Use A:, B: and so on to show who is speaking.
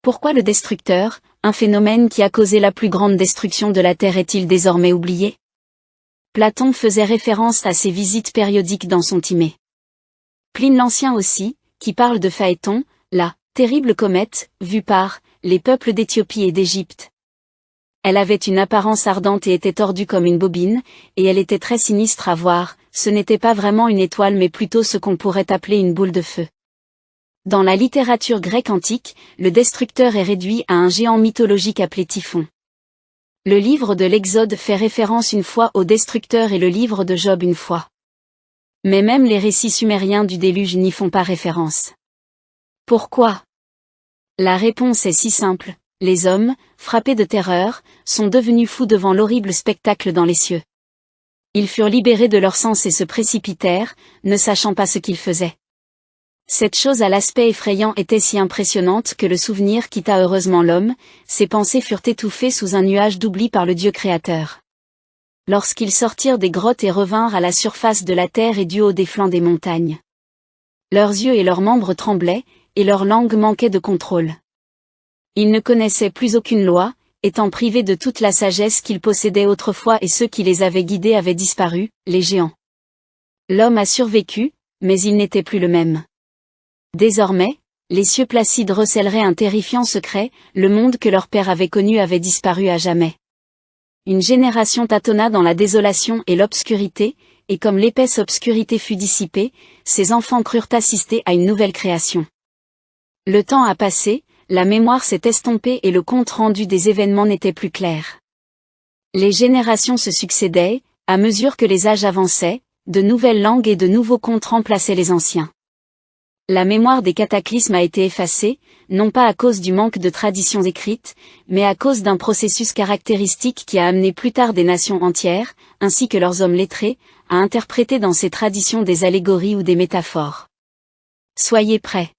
A: Pourquoi le destructeur, un phénomène qui a causé la plus grande destruction de la Terre, est-il désormais oublié? Platon faisait référence à ses visites périodiques dans son Timée. Pline l'Ancien aussi, qui parle de Phaéton, la terrible comète, vue par les peuples d'Éthiopie et d'Égypte. Elle avait une apparence ardente et était tordue comme une bobine, et elle était très sinistre à voir. Ce n'était pas vraiment une étoile mais plutôt ce qu'on pourrait appeler une boule de feu. Dans la littérature grecque antique, le destructeur est réduit à un géant mythologique appelé Typhon. Le livre de l'Exode fait référence une fois au destructeur et le livre de Job une fois. Mais même les récits sumériens du déluge n'y font pas référence. Pourquoi? La réponse est si simple, les hommes, frappés de terreur, sont devenus fous devant l'horrible spectacle dans les cieux. Ils furent libérés de leurs sens et se précipitèrent, ne sachant pas ce qu'ils faisaient. Cette chose à l'aspect effrayant était si impressionnante que le souvenir quitta heureusement l'homme, ses pensées furent étouffées sous un nuage d'oubli par le Dieu créateur. Lorsqu'ils sortirent des grottes et revinrent à la surface de la terre et du haut des flancs des montagnes. Leurs yeux et leurs membres tremblaient, et leur langue manquait de contrôle. Ils ne connaissaient plus aucune loi, étant privés de toute la sagesse qu'ils possédaient autrefois et ceux qui les avaient guidés avaient disparu, les géants. L'homme a survécu, mais il n'était plus le même. Désormais, les cieux placides recèleraient un terrifiant secret, le monde que leur père avait connu avait disparu à jamais. Une génération tâtonna dans la désolation et l'obscurité, et comme l'épaisse obscurité fut dissipée, ses enfants crurent assister à une nouvelle création. Le temps a passé, la mémoire s'est estompée et le compte rendu des événements n'était plus clair. Les générations se succédaient, à mesure que les âges avançaient, de nouvelles langues et de nouveaux contes remplaçaient les anciens. La mémoire des cataclysmes a été effacée, non pas à cause du manque de traditions écrites, mais à cause d'un processus caractéristique qui a amené plus tard des nations entières, ainsi que leurs hommes lettrés, à interpréter dans ces traditions des allégories ou des métaphores. Soyez prêts.